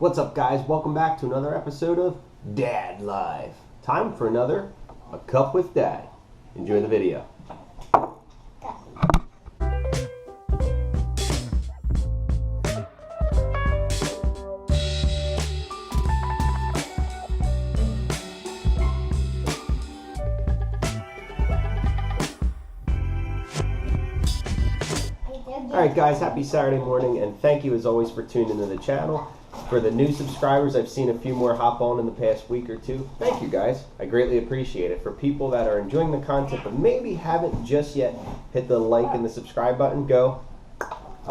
What's up, guys? Welcome back to another episode of Dadlife. Time for another A Cup with Dad. Enjoy the video. Alright guys, happy Saturday morning, and thank you as always for tuning into the channel. For the new subscribers, I've seen a few more hop on in the past week or two. Thank you guys. I greatly appreciate it. For people that are enjoying the content but maybe haven't just yet hit the like and the subscribe button, go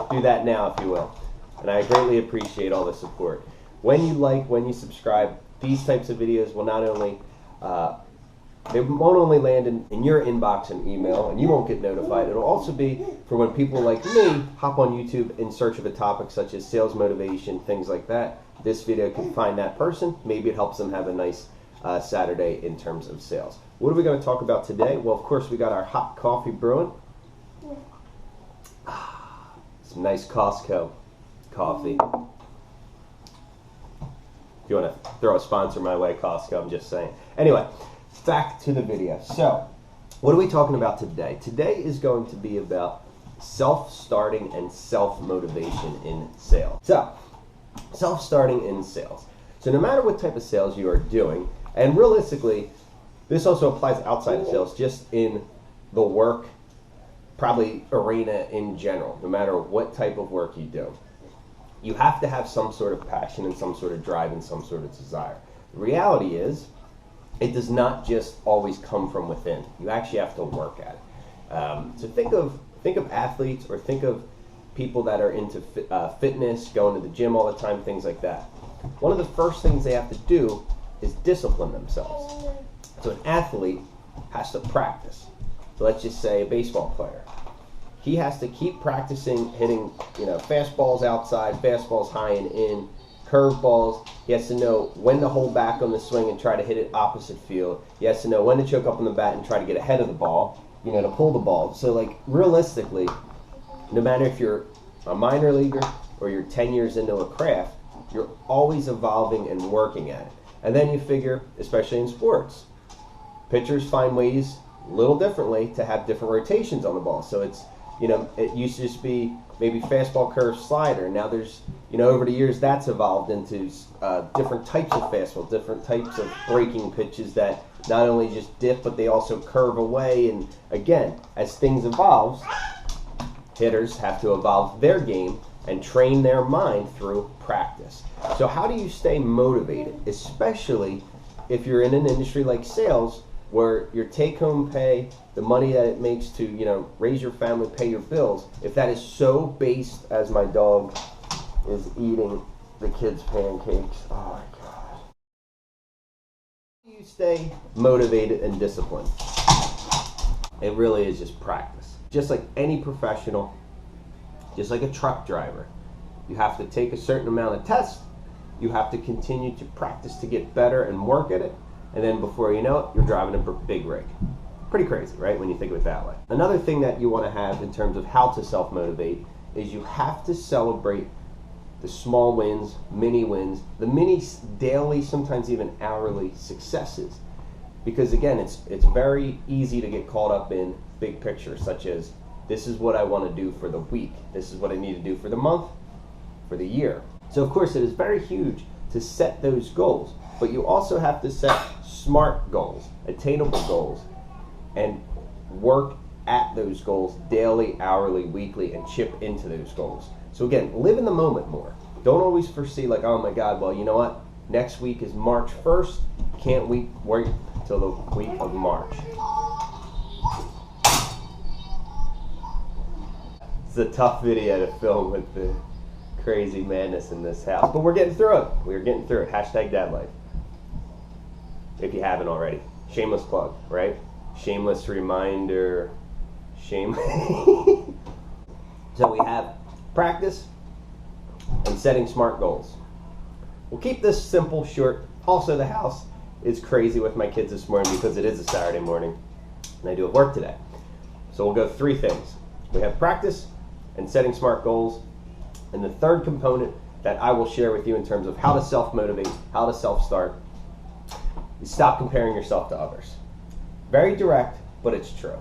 do that now if you will. And I greatly appreciate all the support. When you like, when you subscribe, these types of videos will not only they won't only land in your inbox and email, and you won't get notified. It'll also be for when people like me hop on YouTube in search of a topic such as sales motivation, things like that. This video can find that person. Maybe it helps them have a nice Saturday in terms of sales. What are we going to talk about today? Well, of course, we got our hot coffee brewing. Some nice Costco coffee. If you want to throw a sponsor my way, Costco, I'm just saying. Anyway. Back to the video. So, what are we talking about today? Today is going to be about self-starting and self-motivation in sales. So, self-starting in sales. So no matter what type of sales you are doing, and realistically, this also applies outside of sales, just in the work, probably arena in general, no matter what type of work you do. You have to have some sort of passion and some sort of drive and some sort of desire. The reality is, it does not just always come from within. You actually have to work at it. So think of athletes, or think of people that are into fitness, going to the gym all the time, things like that. One of the first things they have to do is discipline themselves. So an athlete has to practice. So let's just say a baseball player. He has to keep practicing hitting, fastballs outside, fastballs high and in, curveballs. He has to know when to hold back on the swing and try to hit it opposite field. He has to know when to choke up on the bat and try to get ahead of the ball, to pull the ball. So like realistically, no matter if you're a minor leaguer or you're 10 years into a craft, you're always evolving and working at it. And then you figure, especially in sports, pitchers find ways a little differently to have different rotations on the ball. So it's, it used to just be maybe fastball, curve, slider. Now there's, over the years that's evolved into different types of fastball, different types of breaking pitches that not only just dip, but they also curve away. And again, as things evolve, hitters have to evolve their game and train their mind through practice. So how do you stay motivated, especially if you're in an industry like sales, where your take-home pay, the money that it makes to, raise your family, pay your bills, if that is so based, as my dog is eating the kids' pancakes. Oh my gosh. How do you stay motivated and disciplined? It really is just practice. Just like any professional, just like a truck driver, you have to take a certain amount of tests, you have to continue to practice to get better and work at it, and then before you know it, you're driving a big rig. Pretty crazy, right, when you think of it that way. Another thing that you want to have in terms of how to self-motivate is you have to celebrate the small wins, mini wins, the mini daily, sometimes even hourly successes. Because again, it's very easy to get caught up in big picture, such as, this is what I want to do for the week, this is what I need to do for the month, for the year. So of course it is very huge to set those goals, but you also have to set smart goals, attainable goals, and work at those goals daily, hourly, weekly, and chip into those goals. So again, live in the moment more. Don't always foresee like, oh my God, well, you know what? Next week is March 1st. Can't we wait till the week of March? It's a tough video to film with the crazy madness in this house, but we're getting through it. We're getting through it. Hashtag Dadlife. If you haven't already. Shameless plug, right? Shameless reminder. So we have practice and setting smart goals. We'll keep this simple, short. Also, the house is crazy with my kids this morning because it is a Saturday morning and I do have work today. So we'll go 3 things. We have practice and setting smart goals. And the third component that I will share with you in terms of how to self-motivate, how to self-start, is stop comparing yourself to others. Very direct, but it's true.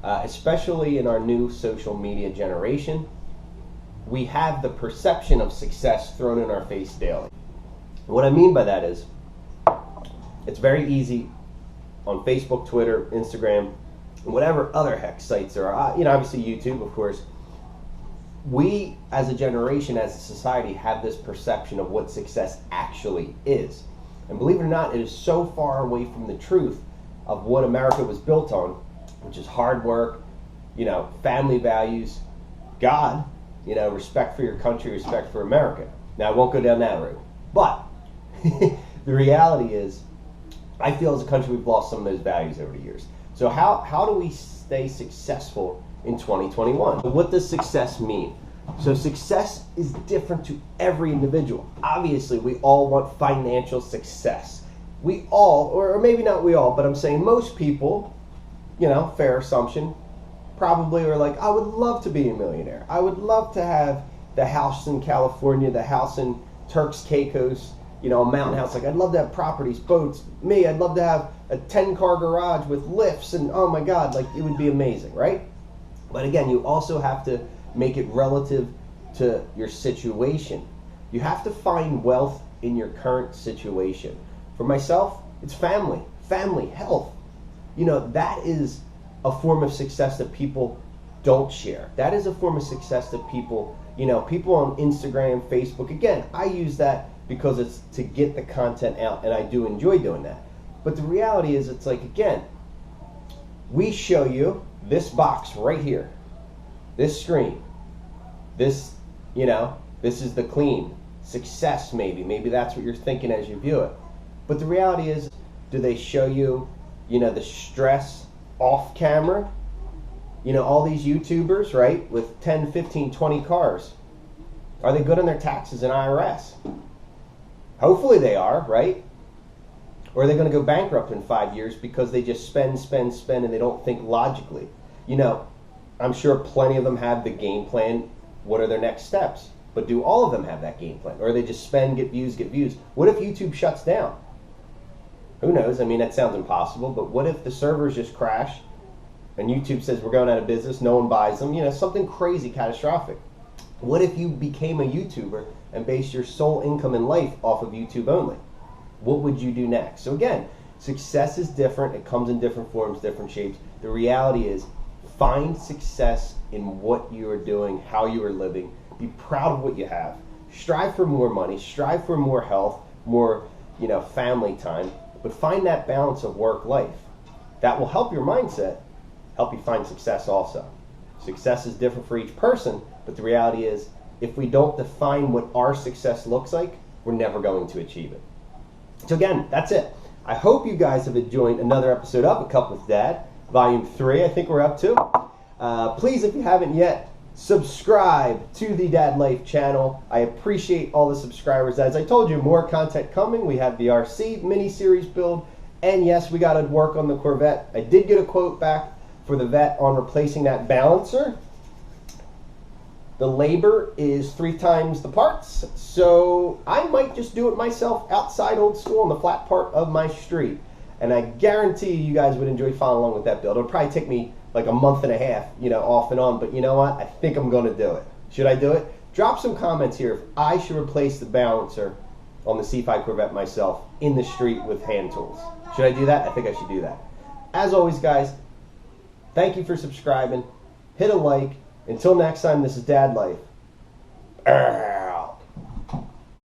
Especially in our new social media generation, we have the perception of success thrown in our face daily. What I mean by that is, it's very easy on Facebook, Twitter, Instagram, and whatever other heck sites there are, obviously YouTube, of course. We, as a generation, as a society, have this perception of what success actually is. And believe it or not, it is so far away from the truth of what America was built on, which is hard work, family values, God, respect for your country, respect for America. Now, I won't go down that route. But the reality is, I feel as a country we've lost some of those values over the years. So how do we stay successful in 2021? What does success mean? So success is different to every individual. Obviously, we all want financial success. We all, or maybe not we all, but I'm saying most people, fair assumption, probably are like, I would love to be a millionaire. I would love to have the house in California, the house in Turks Caicos, a mountain house. Like, I'd love to have properties, boats. I'd love to have a 10-car garage with lifts, and oh my God, like, it would be amazing, right? But again, you also have to make it relative to your situation. You have to find wealth in your current situation. For myself, it's family, health. That is a form of success that people don't share. That is a form of success that people on Instagram, Facebook, again, I use that because it's to get the content out, and I do enjoy doing that. But the reality is, it's like, again, we show you this box right here, this screen, this is the clean success. Maybe that's what you're thinking as you view it. But the reality is, do they show you, the stress off camera? All these YouTubers, right, with 10, 15, 20 cars, are they good on their taxes and IRS? Hopefully they are, right? Or are they going to go bankrupt in 5 years because they just spend, and they don't think logically? I'm sure plenty of them have the game plan. What are their next steps? But do all of them have that game plan? Or are they just spend, get views? What if YouTube shuts down? Who knows? That sounds impossible, but what if the servers just crash and YouTube says we're going out of business, no one buys them, something crazy, catastrophic? What if you became a YouTuber and based your sole income in life off of YouTube only? What would you do next? So again, success is different. It comes in different forms, different shapes. The reality is, find success in what you are doing, how you are living. Be proud of what you have. Strive for more money. Strive for more health, more, family time. But find that balance of work-life. That will help your mindset, help you find success also. Success is different for each person, but the reality is, if we don't define what our success looks like, we're never going to achieve it. So again, that's it. I hope you guys have enjoyed another episode of A Cup with Dad, Volume 3, I think we're up to. Please, if you haven't yet, subscribe to the Dadlife channel. I appreciate all the subscribers. As I told you, more content coming. We have the RC mini-series build, and yes, we got to work on the Corvette. I did get a quote back for the vet on replacing that balancer. The labor is 3 times the parts, so I might just do it myself outside Old School on the flat part of my street. And I guarantee you guys would enjoy following along with that build. It'll probably take me like a month and a half, off and on, but you know what? I think I'm going to do it. Should I do it? Drop some comments here if I should replace the balancer on the C5 Corvette myself in the street with hand tools. Should I do that? I think I should do that. As always, guys, thank you for subscribing. Hit a like. Until next time, this is Dadlife.